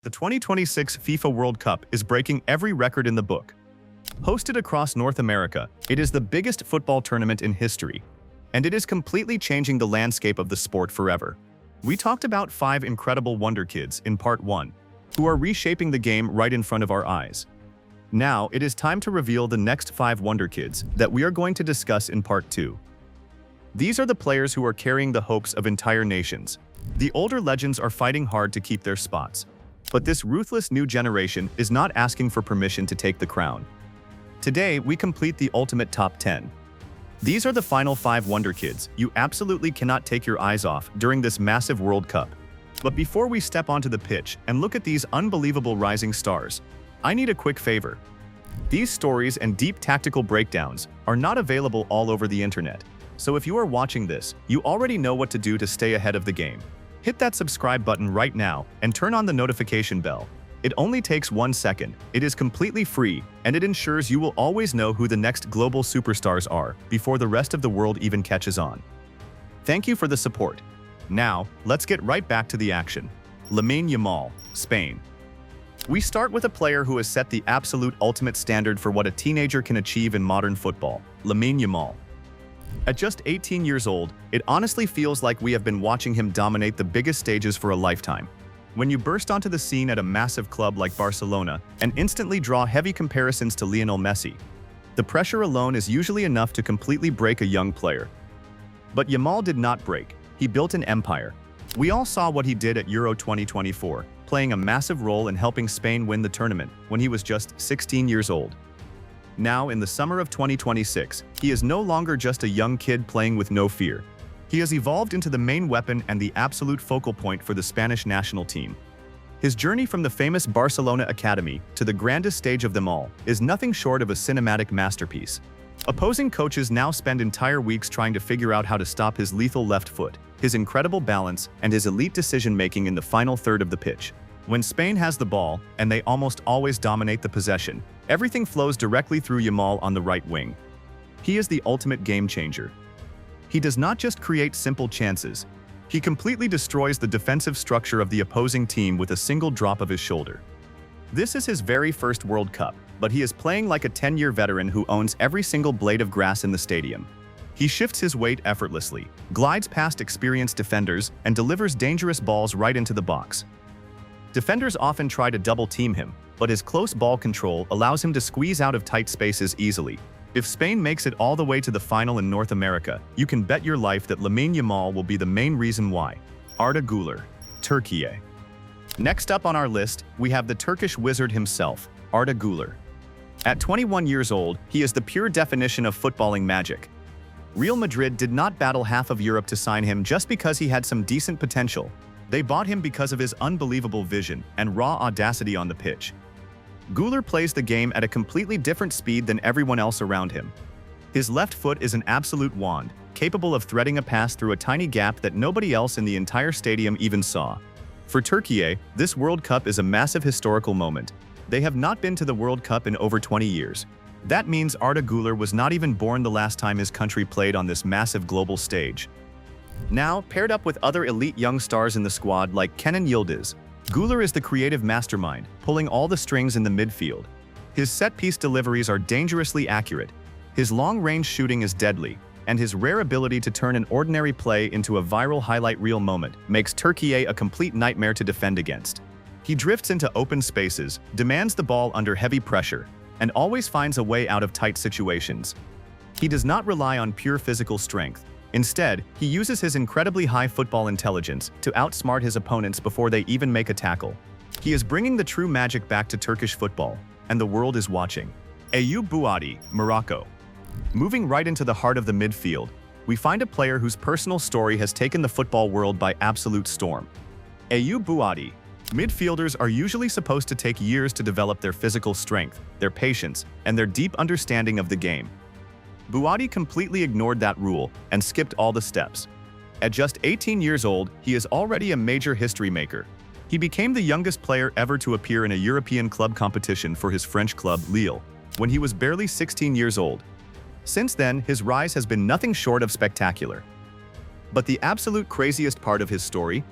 The 2026 FIFA World Cup is breaking every record in the book. Hosted across North America, it is the biggest football tournament in history, and it is completely changing the landscape of the sport forever. We talked about 5 incredible wonderkids in Part 1, who are reshaping the game right in front of our eyes. Now, it is time to reveal the next 5 wonderkids that we are going to discuss in Part 2. These are the players who are carrying the hopes of entire nations. The older legends are fighting hard to keep their spots, but this ruthless new generation is not asking for permission to take the crown. Today, we complete the ultimate top 10. These are the final 5 wonderkids you absolutely cannot take your eyes off during this massive World Cup. But before we step onto the pitch and look at these unbelievable rising stars, I need a quick favor. These stories and deep tactical breakdowns are not available all over the internet. So if you are watching this, you already know what to do to stay ahead of the game. Hit that subscribe button right now and turn on the notification bell. It only takes 1 second, it is completely free, and it ensures you will always know who the next global superstars are before the rest of the world even catches on. Thank you for the support. Now, let's get right back to the action. Lamine Yamal, Spain. We start with a player who has set the absolute ultimate standard for what a teenager can achieve in modern football, Lamine Yamal. At just 18 years old, it honestly feels like we have been watching him dominate the biggest stages for a lifetime. When you burst onto the scene at a massive club like Barcelona and instantly draw heavy comparisons to Lionel Messi, the pressure alone is usually enough to completely break a young player. But Yamal did not break. He built an empire. We all saw what he did at Euro 2024, playing a massive role in helping Spain win the tournament when he was just 16 years old. Now, in the summer of 2026, he is no longer just a young kid playing with no fear. He has evolved into the main weapon and the absolute focal point for the Spanish national team. His journey from the famous Barcelona academy to the grandest stage of them all is nothing short of a cinematic masterpiece. Opposing coaches now spend entire weeks trying to figure out how to stop his lethal left foot, his incredible balance, and his elite decision-making in the final third of the pitch. When Spain has the ball, and they almost always dominate the possession, everything flows directly through Yamal on the right wing. He is the ultimate game changer. He does not just create simple chances. He completely destroys the defensive structure of the opposing team with a single drop of his shoulder. This is his very first World Cup, but he is playing like a 10-year veteran who owns every single blade of grass in the stadium. He shifts his weight effortlessly, glides past experienced defenders, and delivers dangerous balls right into the box. Defenders often try to double-team him, but his close ball control allows him to squeeze out of tight spaces easily. If Spain makes it all the way to the final in North America, you can bet your life that Lamine Yamal will be the main reason why. Arda Güler, Türkiye. Next up on our list, we have the Turkish wizard himself, Arda Güler. At 21 years old, he is the pure definition of footballing magic. Real Madrid did not battle half of Europe to sign him just because he had some decent potential. They bought him because of his unbelievable vision and raw audacity on the pitch. Güler plays the game at a completely different speed than everyone else around him. His left foot is an absolute wand, capable of threading a pass through a tiny gap that nobody else in the entire stadium even saw. For Türkiye, this World Cup is a massive historical moment. They have not been to the World Cup in over 20 years. That means Arda Güler was not even born the last time his country played on this massive global stage. Now, paired up with other elite young stars in the squad like Kenan Yıldız, Güler is the creative mastermind, pulling all the strings in the midfield. His set-piece deliveries are dangerously accurate, his long-range shooting is deadly, and his rare ability to turn an ordinary play into a viral highlight reel moment makes Türkiye a complete nightmare to defend against. He drifts into open spaces, demands the ball under heavy pressure, and always finds a way out of tight situations. He does not rely on pure physical strength. Instead, he uses his incredibly high football intelligence to outsmart his opponents before they even make a tackle. He is bringing the true magic back to Turkish football, and the world is watching. Ayyoub Bouaddi, Morocco. Moving right into the heart of the midfield, we find a player whose personal story has taken the football world by absolute storm. Ayyoub Bouaddi. Midfielders are usually supposed to take years to develop their physical strength, their patience, and their deep understanding of the game. Bouaddi completely ignored that rule and skipped all the steps. At just 18 years old, he is already a major history maker. He became the youngest player ever to appear in a European club competition for his French club Lille, when he was barely 16 years old. Since then, his rise has been nothing short of spectacular. But the absolute craziest part of his story?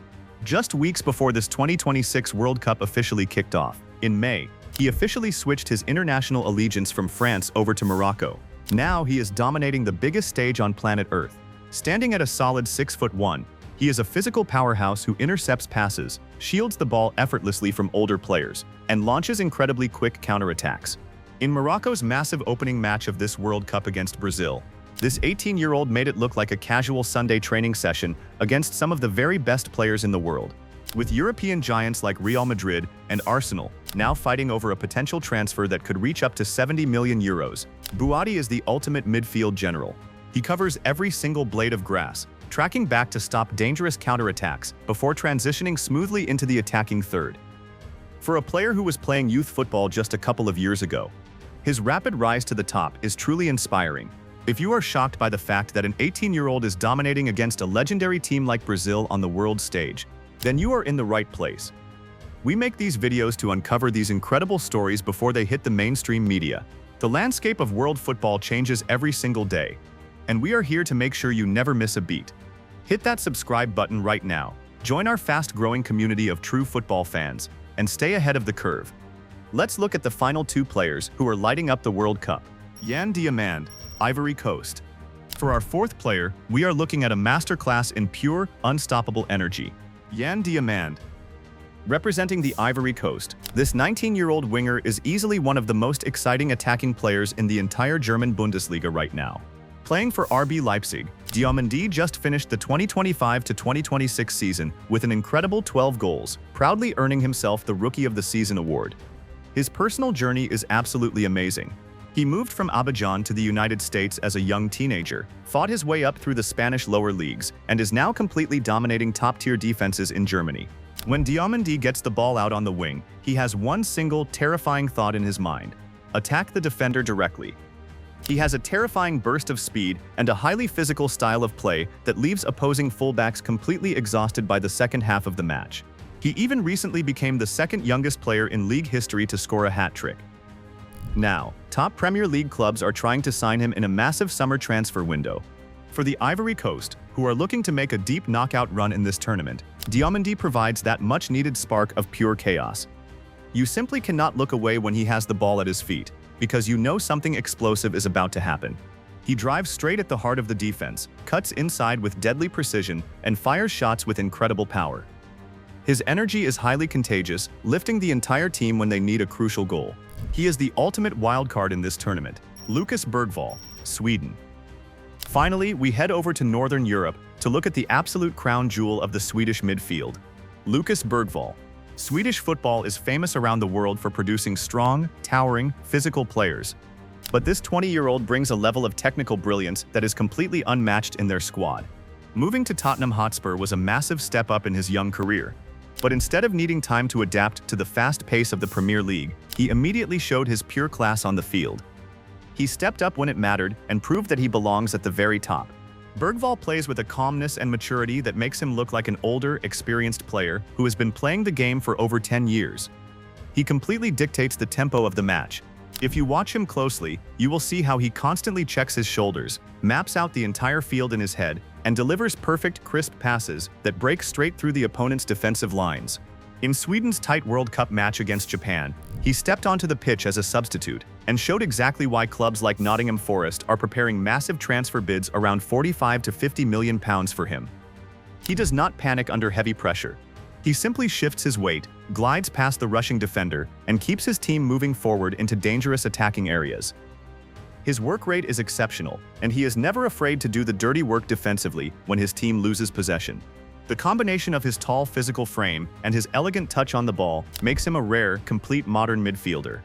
Just weeks before this 2026 World Cup officially kicked off, in May, he officially switched his international allegiance from France over to Morocco. Now he is dominating the biggest stage on planet Earth. Standing at a solid 6'1", he is a physical powerhouse who intercepts passes, shields the ball effortlessly from older players, and launches incredibly quick counterattacks. In Morocco's massive opening match of this World Cup against Brazil, this 18-year-old made it look like a casual Sunday training session against some of the very best players in the world. With European giants like Real Madrid and Arsenal now fighting over a potential transfer that could reach up to 70 million euros, Bouaddi is the ultimate midfield general. He covers every single blade of grass, tracking back to stop dangerous counterattacks before transitioning smoothly into the attacking third. For a player who was playing youth football just a couple of years ago, his rapid rise to the top is truly inspiring. If you are shocked by the fact that an 18-year-old is dominating against a legendary team like Brazil on the world stage, then you are in the right place. We make these videos to uncover these incredible stories before they hit the mainstream media. The landscape of world football changes every single day, and we are here to make sure you never miss a beat. Hit that subscribe button right now, join our fast-growing community of true football fans, and stay ahead of the curve. Let's look at the final two players who are lighting up the World Cup. Diomande, Ivory Coast. For our fourth player, we are looking at a masterclass in pure, unstoppable energy. Diomande. Representing the Ivory Coast, this 19-year-old winger is easily one of the most exciting attacking players in the entire German Bundesliga right now. Playing for RB Leipzig, Diomande just finished the 2025-2026 season with an incredible 12 goals, proudly earning himself the Rookie of the Season award. His personal journey is absolutely amazing. He moved from Abidjan to the United States as a young teenager, fought his way up through the Spanish lower leagues, and is now completely dominating top-tier defenses in Germany. When Diomande gets the ball out on the wing, he has one single, terrifying thought in his mind: attack the defender directly. He has a terrifying burst of speed and a highly physical style of play that leaves opposing fullbacks completely exhausted by the second half of the match. He even recently became the second youngest player in league history to score a hat-trick. Now, top Premier League clubs are trying to sign him in a massive summer transfer window. For the Ivory Coast, who are looking to make a deep knockout run in this tournament, Diomande provides that much-needed spark of pure chaos. You simply cannot look away when he has the ball at his feet, because you know something explosive is about to happen. He drives straight at the heart of the defense, cuts inside with deadly precision, and fires shots with incredible power. His energy is highly contagious, lifting the entire team when they need a crucial goal. He is the ultimate wildcard in this tournament. Bergvall, Sweden. Finally, we head over to Northern Europe to look at the absolute crown jewel of the Swedish midfield, Bergvall. Swedish football is famous around the world for producing strong, towering, physical players. But this 20-year-old brings a level of technical brilliance that is completely unmatched in their squad. Moving to Tottenham Hotspur was a massive step up in his young career. But instead of needing time to adapt to the fast pace of the Premier League, he immediately showed his pure class on the field. He stepped up when it mattered and proved that he belongs at the very top. Bergvall plays with a calmness and maturity that makes him look like an older, experienced player who has been playing the game for over 10 years. He completely dictates the tempo of the match. If you watch him closely, you will see how he constantly checks his shoulders, maps out the entire field in his head, and delivers perfect, crisp passes that break straight through the opponent's defensive lines. In Sweden's tight World Cup match against Japan, he stepped onto the pitch as a substitute and showed exactly why clubs like Nottingham Forest are preparing massive transfer bids around £45 to £50 million for him. He does not panic under heavy pressure. He simply shifts his weight, glides past the rushing defender, and keeps his team moving forward into dangerous attacking areas. His work rate is exceptional, and he is never afraid to do the dirty work defensively when his team loses possession. The combination of his tall physical frame and his elegant touch on the ball makes him a rare, complete modern midfielder.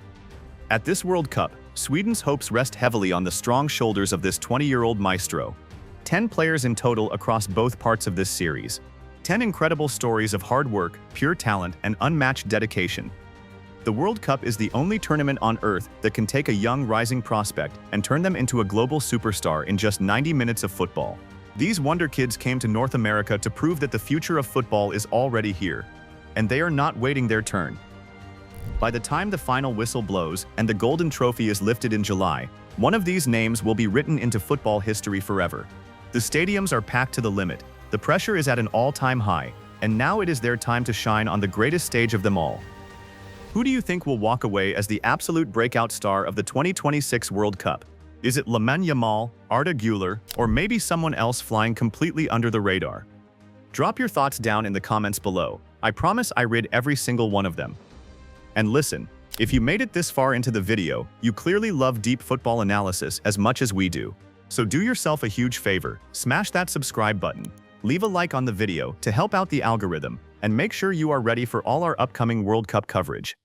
At this World Cup, Sweden's hopes rest heavily on the strong shoulders of this 20-year-old maestro. 10 players in total across both parts of this series. 10 incredible stories of hard work, pure talent, and unmatched dedication. The World Cup is the only tournament on Earth that can take a young rising prospect and turn them into a global superstar in just 90 minutes of football. These Wonder Kids came to North America to prove that the future of football is already here, and they are not waiting their turn. By the time the final whistle blows and the Golden Trophy is lifted in July, one of these names will be written into football history forever. The stadiums are packed to the limit, the pressure is at an all-time high, and now it is their time to shine on the greatest stage of them all. Who do you think will walk away as the absolute breakout star of the 2026 World Cup? Is it Lamine Yamal, Arda Güler, or maybe someone else flying completely under the radar? Drop your thoughts down in the comments below. I promise I read every single one of them. And listen, if you made it this far into the video, you clearly love deep football analysis as much as we do. So do yourself a huge favor, smash that subscribe button, leave a like on the video to help out the algorithm, and make sure you are ready for all our upcoming World Cup coverage.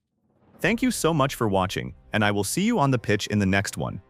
Thank you so much for watching, and I will see you on the pitch in the next one.